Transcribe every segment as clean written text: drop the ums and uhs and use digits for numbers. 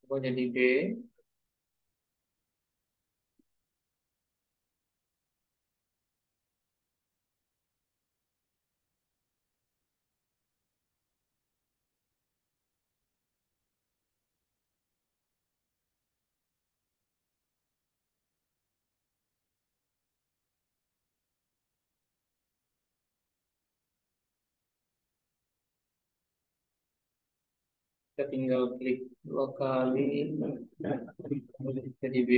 Coba jadi B. Kita tinggal klik dua kali. Jadi B.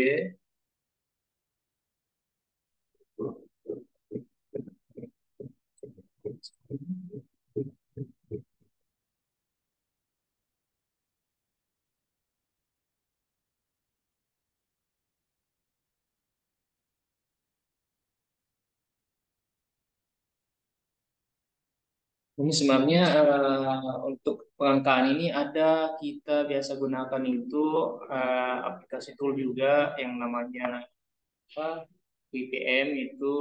Ini sebenarnya untuk pengangkaan ini ada kita biasa gunakan itu aplikasi tool juga yang namanya apa, VPM itu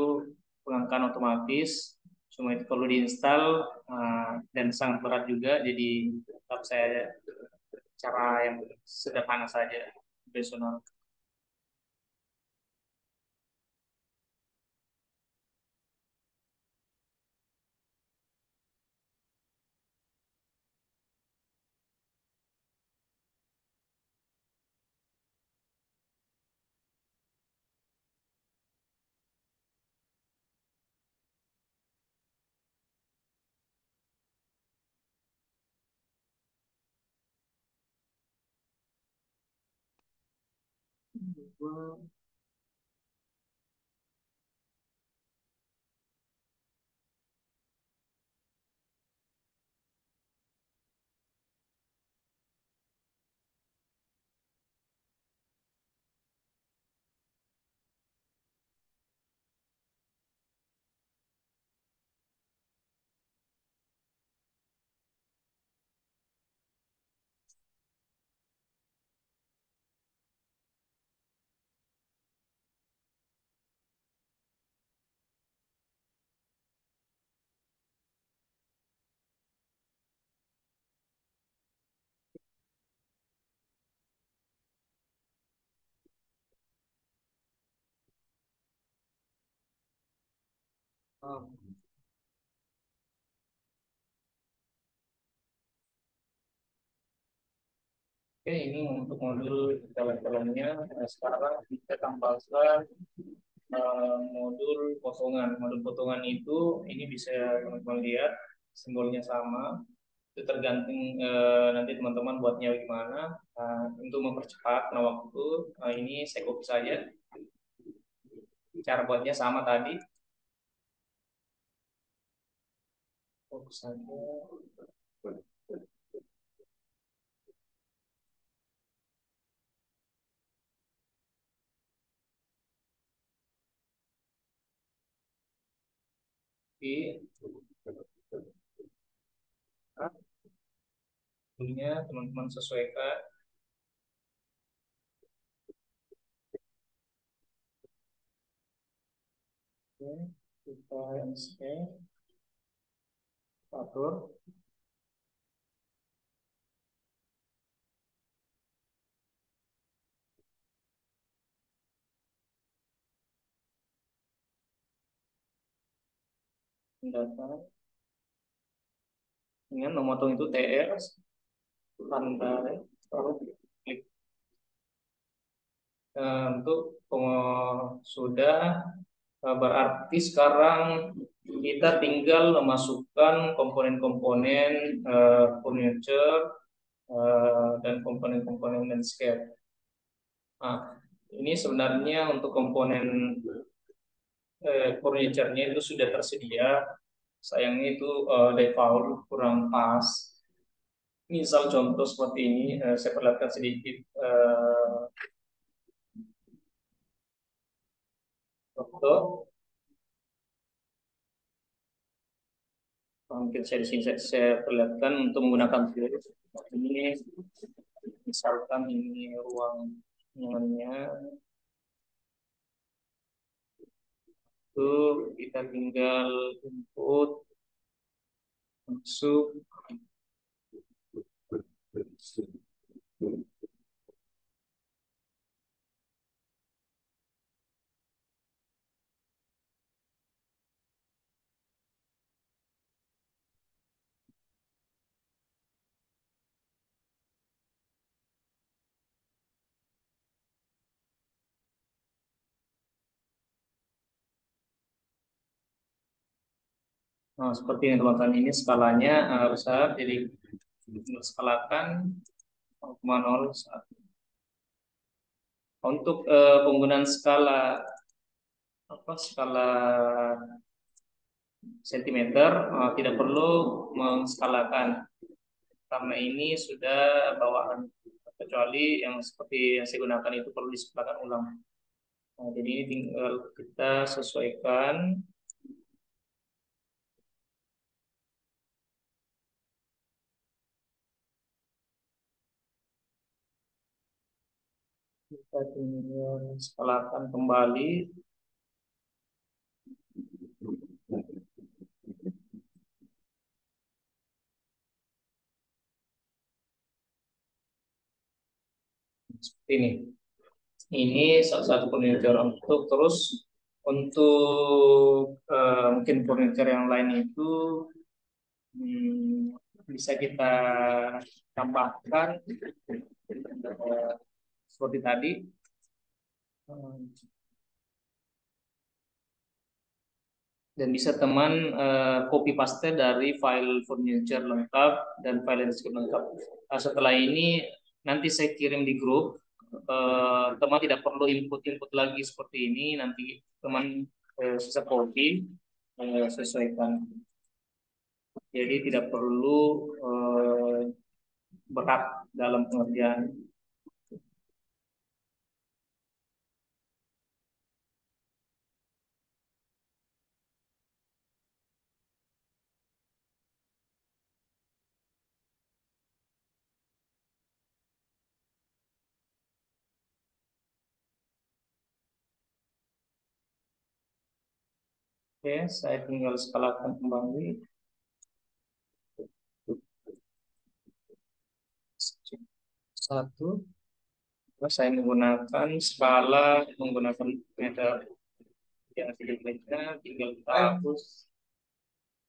pengangkaan otomatis. Cuma itu perlu diinstal dan sangat berat juga. Jadi tetap saya cara yang sederhana saja, personal. Oke, ini untuk modul dalam-dalamnya. Sekarang kita tambahkan modul potongan. Modul potongan itu ini bisa teman-teman lihat simbolnya sama. Itu tergantung nanti teman-teman buatnya gimana. Untuk mempercepat waktu, ini saya copy saja. Cara buatnya sama tadi. Fokus saja. Oke, punya teman-teman sesuaikan. Oke, kita scan, atur, data. Dengan memotong itu TR, lantai, lalu klik. Untuk sudah berarti sekarang kita tinggal memasukkan komponen-komponen furniture dan komponen-komponen landscape. Nah, ini sebenarnya untuk komponen furniture-nya itu sudah tersedia. Sayangnya itu default kurang pas. Misal contoh seperti ini, saya perlihatkan sedikit contoh. Mungkin saya di sini saya perlihatkan untuk menggunakan tools. Ini misalkan ini ruang nyamannya, itu kita tinggal input masuk Nah, seperti yang teman-teman ini skalanya besar, jadi tinggal skalakan 0,01. Untuk penggunaan skala apa skala sentimeter tidak perlu mengskalakan karena ini sudah bawaan, kecuali yang seperti yang saya gunakan itu perlu diskalakan ulang. Nah, jadi ini tinggal kita sesuaikan. Kita tinggal skalakan kembali. Seperti ini. Ini salah satu furniture untuk terus untuk mungkin furniture yang lain itu bisa kita tambahkan seperti tadi. Hmm, dan bisa teman copy paste dari file furniture lengkap dan file landscape lengkap. Setelah ini nanti saya kirim di grup. Teman tidak perlu input-input lagi seperti ini. Nanti teman bisa copy sesuaikan. Jadi tidak perlu berat dalam pengerjaan. Oke, saya tinggal skalakan kembali. Satu. Terus saya menggunakan skala menggunakan meter yang sedikitnya tinggal kita hapus.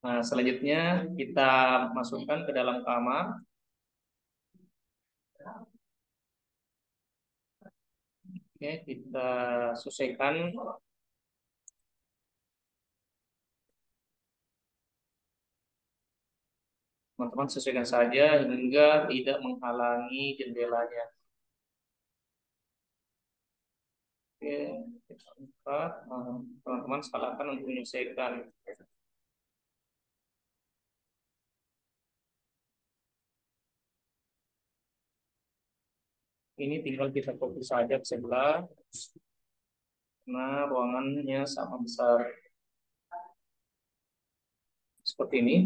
Nah, selanjutnya kita masukkan ke dalam kamar. Oke, kita sesuaikan. Teman-teman sesuaikan saja hingga tidak menghalangi jendelanya. Oke, kita angkat. Nah, teman-teman skalakan untuk menyesuaikan. Ini tinggal kita fokus saja ke sebelah. Nah, ruangannya sama besar seperti ini.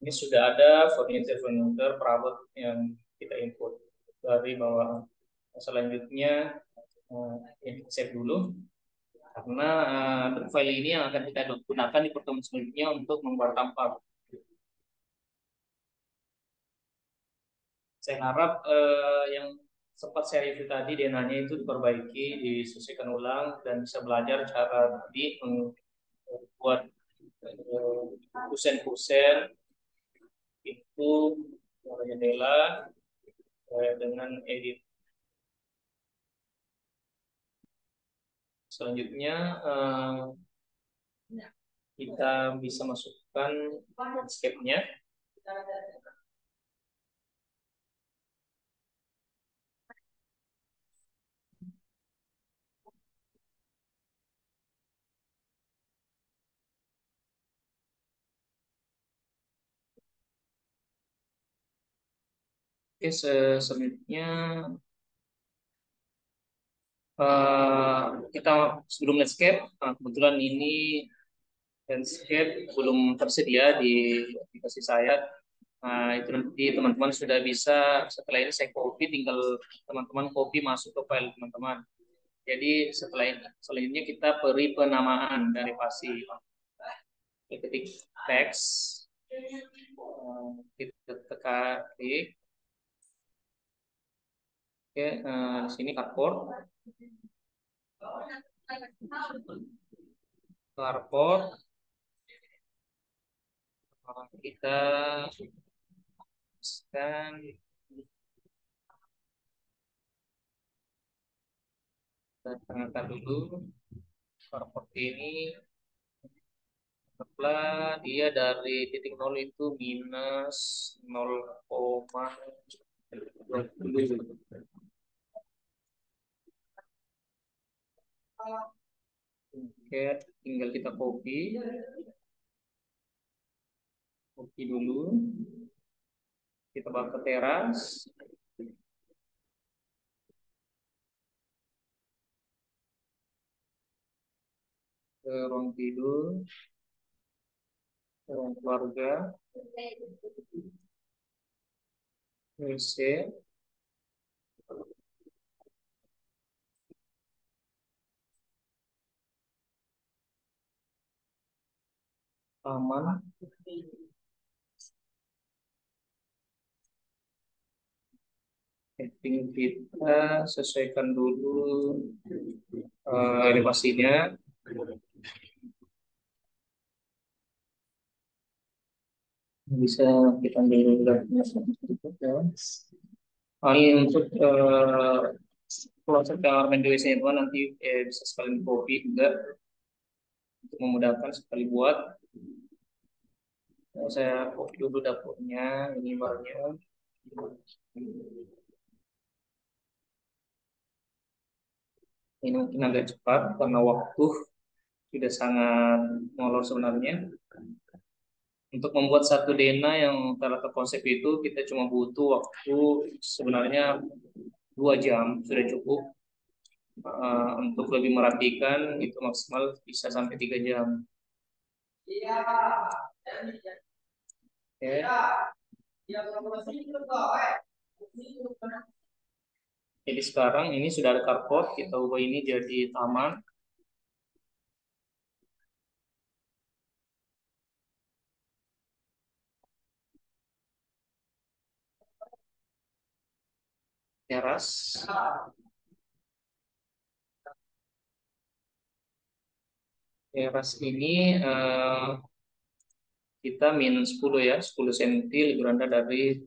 Ini sudah ada furniture-furniture perabot yang kita input dari bawah. Selanjutnya yang kita save dulu karena file ini yang akan kita gunakan di pertemuan selanjutnya untuk membuat tampal. Saya harap yang sempat saya review tadi DNA-nya itu diperbaiki, disesuaikan ulang dan bisa belajar cara tadi membuat kusen-kusen itu jendela dengan edit. Selanjutnya kita bisa masukkan landscape-nya. Oke, selanjutnya kita sebelum landscape, kebetulan ini landscape belum tersedia di aplikasi saya. Itu nanti teman-teman sudah bisa setelah ini saya copy, tinggal teman-teman copy masuk ke file teman-teman. Jadi setelah ini selanjutnya kita beri penamaan dari pasi. Ketik teks, kita tekan klik. Oke, di sini cardboard, cardboard. Kita scan, kita tengahkan dulu. Carport ini anggaplah dia dari titik nol itu minus 0,20. Oke, tinggal kita copy dulu, kita bawa ke teras, ke ruang tidur, ke ruang keluarga, WC, taman. Setting kita sesuaikan dulu elevasinya, bisa kita ambil dulu. Ini untuk kloset kamar mandi WC itu nanti bisa sekalian copy juga untuk memudahkan sekali buat. Saya copy dulu dapurnya, ini barnya. Ini mungkin agak cepat karena waktu sudah sangat molor sebenarnya. Untuk membuat satu dena yang terletak konsep itu kita cuma butuh waktu sebenarnya 2 jam sudah cukup. Untuk lebih merapikan itu maksimal bisa sampai 3 jam. Oke. Jadi sekarang ini sudah ada carport, kita ubah ini jadi taman. Teras. Teras ini kita minus 10 ya, 10 cm lebih rendah dari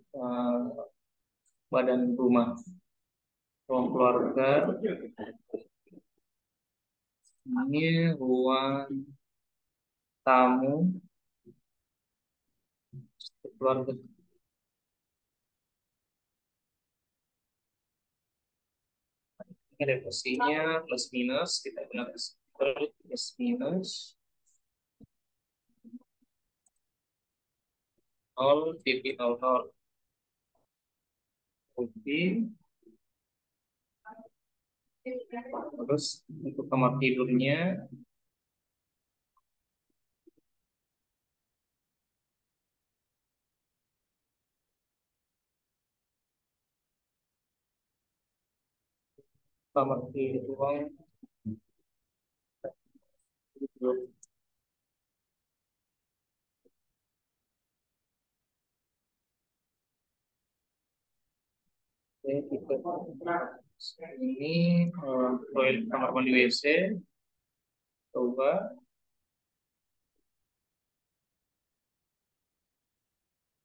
badan rumah. Ruang keluarga. Ini ruang tamu keluarga. Ini ada posisinya plus minus, kita gunakan plus minus 0 titik 00. Oke. Terus untuk kamar tidurnya kamar tidur ruang tidur. Oke, kita ini toilet kamar mandi WC coba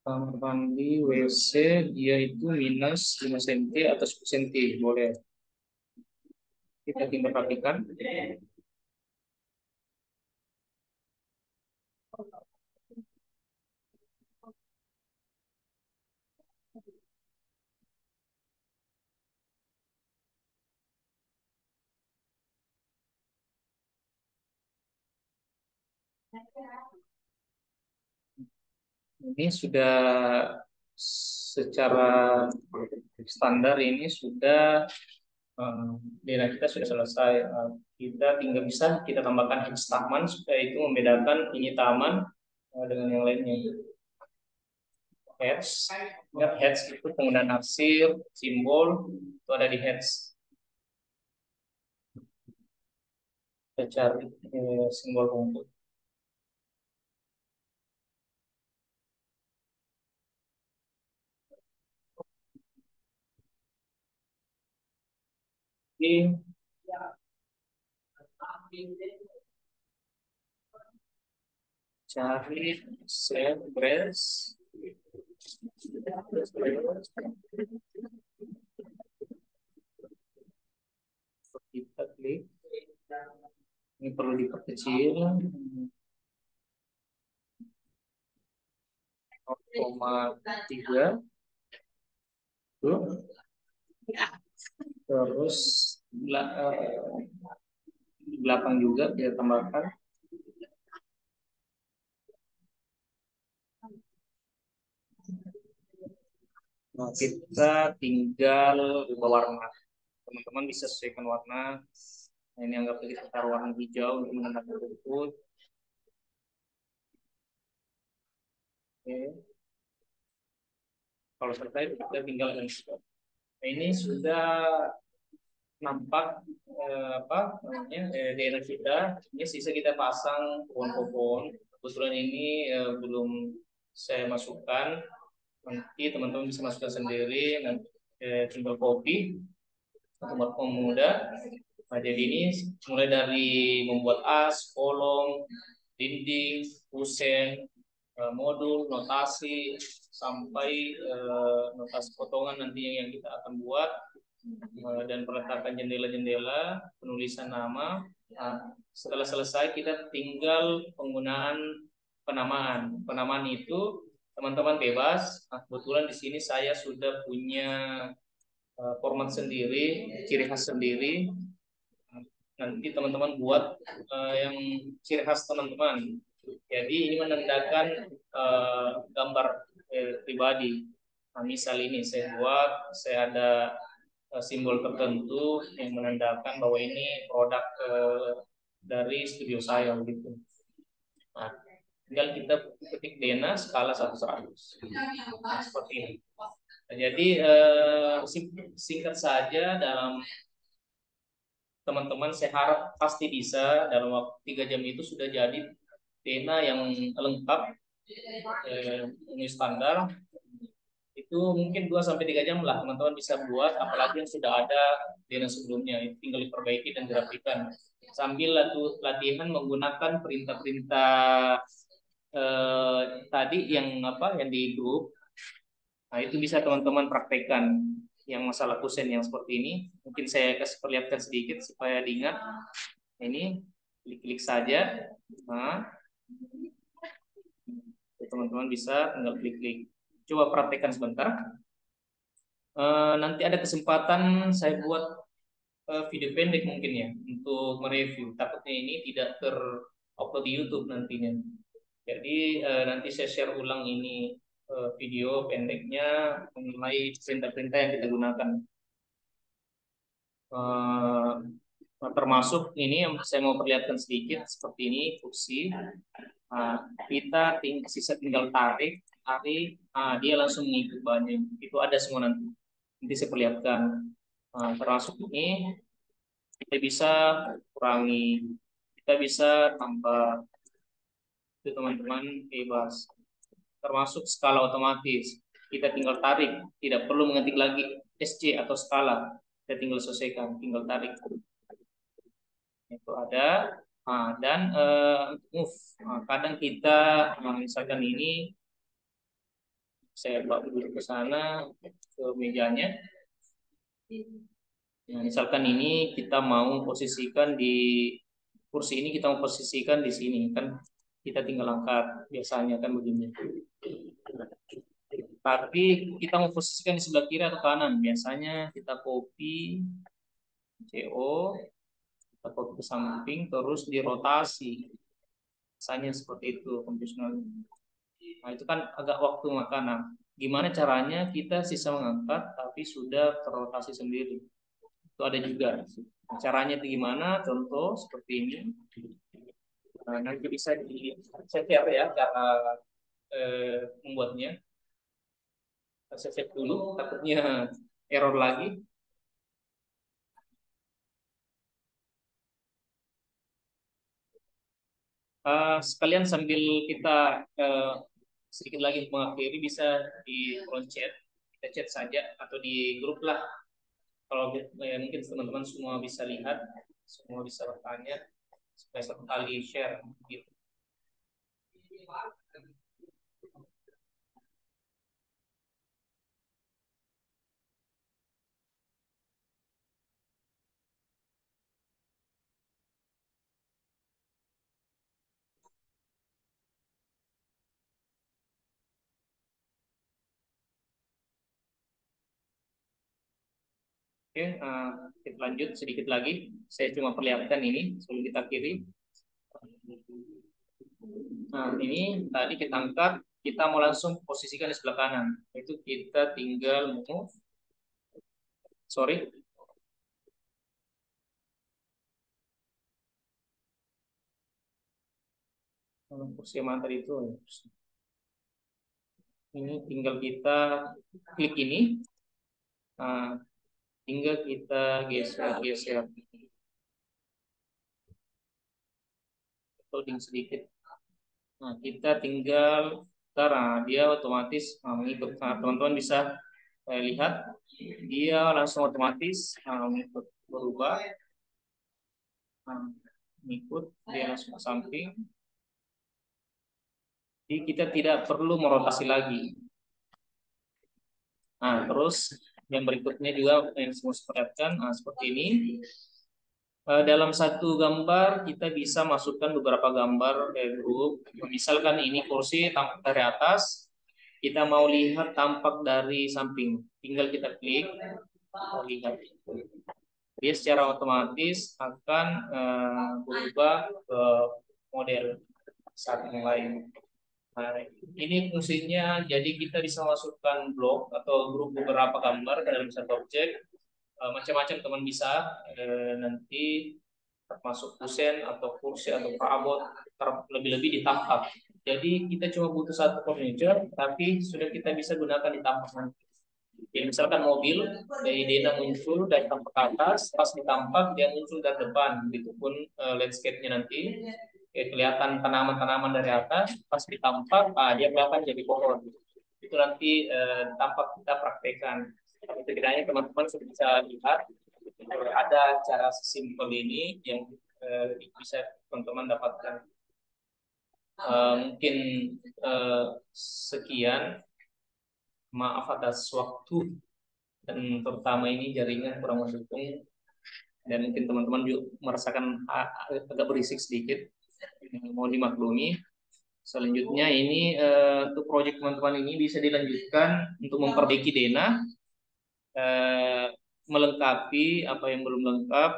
kamar mandi WC dia itu minus 5 cm atau 10 cm boleh kita tinggal rapikan. Ini sudah secara standar ini sudah data kita sudah selesai. Kita tinggal bisa kita tambahkan heads taman supaya itu membedakan ini taman dengan yang lainnya. Heads, ingat heads itu penggunaan arsir, simbol itu ada di heads. Kita cari simbol rumput. Ini cari set grass. Kita klik. Ini perlu diperkecil. 0,3 tuh. Terus di belakang juga kita tambahkan. Nah, kita tinggal ubah warna. Teman-teman bisa sesuaikan warna. Nah, ini anggap kita taruh warna hijau untuk menandakan rumput. Oke. Kalau selesai kita tinggal install. Nah, ini sudah nampak apa namanya daerah kita. Ini sisa kita pasang pohon-pohon. Kebetulan ini belum saya masukkan. Nanti teman-teman bisa masukkan sendiri. Nanti tinggal copy tempat pemuda. Nah, jadi ini mulai dari membuat as, kolom, dinding, kusen, modul, notasi, sampai notasi potongan nanti yang kita akan buat, dan peletakan jendela-jendela, penulisan nama. Nah, setelah selesai kita tinggal penggunaan penamaan. Penamaan itu teman-teman bebas. Nah, kebetulan di sini saya sudah punya format sendiri, ciri khas sendiri. Nanti teman-teman buat yang ciri khas teman-teman. Jadi ini menandakan gambar pribadi. Nah, misal ini saya buat, saya ada simbol tertentu yang menandakan bahwa ini produk dari studio saya gitu. Nah, tinggal kita ketik Dena skala 1:100. Nah, seperti ini. Nah, jadi singkat saja dalam teman-teman saya harap pasti bisa dalam waktu 3 jam itu sudah jadi Dena yang lengkap, ini standar. Itu mungkin 2 sampai 3 jam lah teman-teman bisa buat, apalagi yang sudah ada Dena sebelumnya, itu tinggal diperbaiki dan dirapikan sambil latihan menggunakan perintah-perintah tadi yang apa yang di grup. Nah, itu bisa teman-teman praktekkan yang masalah kusen yang seperti ini. Mungkin saya kasih perlihatkan sedikit supaya diingat. Ini klik-klik saja. Nah, teman-teman bisa tinggal klik-klik. Coba praktekkan sebentar. Nanti ada kesempatan saya buat video pendek mungkin ya untuk mereview. Takutnya ini tidak terupload di YouTube nantinya. Jadi nanti saya share ulang ini video pendeknya mengenai perintah-perintah yang kita gunakan. Termasuk ini yang saya mau perlihatkan sedikit seperti ini fungsi. Kita sisa tinggal tarik, dia langsung mengikut banyak. Itu ada semua nanti. Nanti saya perlihatkan. Termasuk ini kita bisa kurangi, kita bisa tambah. Itu teman-teman bebas. Termasuk skala otomatis. Kita tinggal tarik, tidak perlu mengetik lagi SC atau skala. Kita tinggal selesaikan, tinggal tarik. Itu ada. Dan move. Kadang kita misalkan ini saya bawa dulu ke sana ke mejanya. Nah, misalkan ini kita mau posisikan di kursi ini, kita mau posisikan di sini kan, kita tinggal angkat biasanya kan begini. Tapi kita mau posisikan di sebelah kiri atau kanan, biasanya kita copy CO, kita copy ke samping terus dirotasi. Biasanya seperti itu konvensional. Nah, itu kan agak waktu makanan. Gimana caranya kita sisa mengangkat tapi sudah terrotasi sendiri? Itu ada juga. Caranya itu gimana? Contoh seperti ini. Nah, nanti bisa di share ya cara membuatnya. Saya save dulu, takutnya error lagi. Sekalian sambil kita sedikit lagi mengakhiri, bisa di front chat, kita chat saja atau di grup lah. Kalau mungkin teman-teman semua bisa lihat, semua bisa bertanya, supaya satu kali share gitu. Oke, kita lanjut sedikit lagi. Saya cuma perlihatkan ini sebelum kita kiri. Nah, ini tadi kita angkat, kita mau langsung posisikan di sebelah kanan. Itu kita tinggal move, sorry, kursi yang mana tadi itu. Ini tinggal kita klik ini, nah, tinggal kita geser-geser, loading sedikit. Nah, kita tinggal sekarang dia otomatis mengikut. Nah, teman-teman bisa lihat dia langsung otomatis mengikut berubah, mengikut dia langsung ke samping. Jadi kita tidak perlu merotasi lagi. Nah, terus yang berikutnya juga yang semua perhatikan, seperti ini. Dalam satu gambar kita bisa masukkan beberapa gambar grup. Misalkan ini kursi tampak dari atas, kita mau lihat tampak dari samping. Tinggal kita klik, lihat. Dia secara otomatis akan berubah ke model saat yang lain. Nah, ini fungsinya, jadi kita bisa masukkan blok atau grup beberapa gambar ke dalam satu objek. Macam-macam teman bisa nanti termasuk kusen atau kursi atau perabot, lebih-lebih ditambah. Jadi kita cuma butuh satu furniture, tapi sudah kita bisa gunakan ditambah nanti. Jadi misalkan mobil dari Dena muncul dari tampak ke atas, pas ditampak dia muncul dari depan, begitupun landscape-nya nanti kelihatan tanaman-tanaman dari atas, pas ditampak dia kelihatan jadi pohon. Itu nanti tampak kita praktekkan. Tapi setidaknya teman-teman sudah bisa lihat ada cara sesimpel ini yang bisa teman-teman dapatkan. Mungkin sekian. Maaf atas waktu dan terutama ini jaringan kurang mendukung dan mungkin teman-teman juga merasakan agak berisik sedikit. Mohon dimaklumi. Selanjutnya ini untuk proyek teman-teman ini bisa dilanjutkan untuk memperbaiki Dena, melengkapi apa yang belum lengkap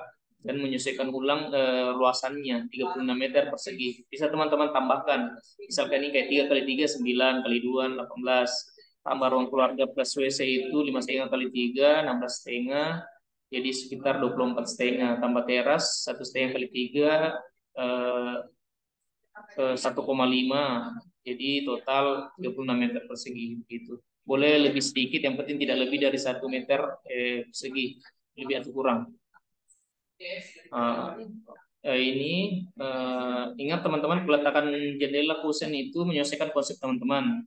dan menyesuaikan ulang luasannya 36 meter persegi. Bisa teman-teman tambahkan. Misalkan ini kayak 3 kali 3 9 kali 2 18. Tambah ruang keluarga plus WC itu 5,5 kali 3 16,5. Jadi sekitar 24,5. Tambah teras 1,5 kali 3 1,5. Jadi total 36 meter persegi gitu. Boleh lebih sedikit, yang penting tidak lebih dari 1 meter persegi, lebih atau kurang. Ini ingat teman-teman, peletakan jendela kusen itu menyesuaikan konsep teman-teman.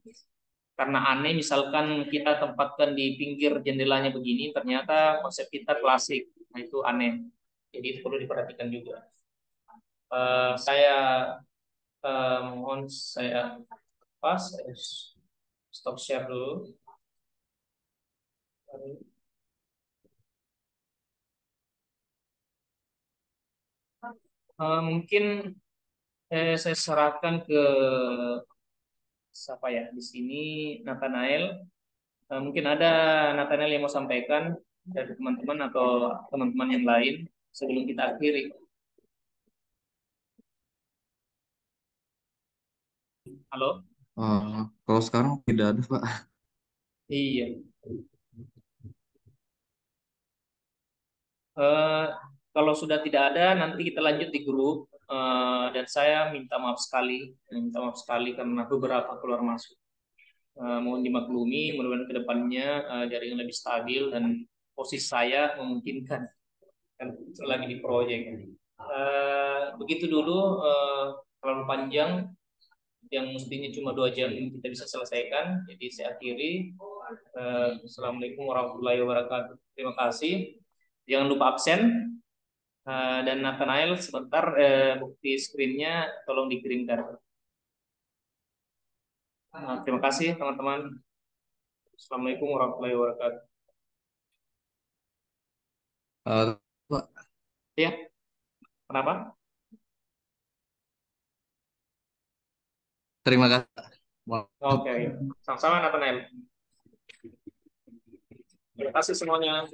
Karena aneh misalkan kita tempatkan di pinggir jendelanya begini, ternyata konsep kita klasik, nah itu aneh. Jadi itu perlu diperhatikan juga. Saya mohon saya stop share dulu. Mungkin saya serahkan ke siapa ya di sini, Nathanael. Mungkin ada Nathanael yang mau sampaikan dari teman-teman atau teman-teman yang lain sebelum kita akhiri. Halo? Kalau sekarang tidak ada, Pak. Iya. Eh, Kalau sudah tidak ada, nanti kita lanjut di grup. Dan saya minta maaf sekali karena beberapa keluar masuk. Mohon dimaklumi, mudah-mudahan kedepannya jaringan lebih stabil dan posisi saya memungkinkan kan lagi di proyek. Begitu dulu, terlalu panjang, yang mestinya cuma 2 jam ini kita bisa selesaikan. Jadi saya akhiri. Assalamualaikum warahmatullahi wabarakatuh. Terima kasih. Jangan lupa absen. Dan Nathanael sebentar bukti screen-nya tolong dikirimkan. Terima kasih teman-teman. Assalamualaikum warahmatullahi wabarakatuh. Eh, Pak, Ya, kenapa? terima kasih. Oke, sama-sama Nathanael. Terima kasih semuanya.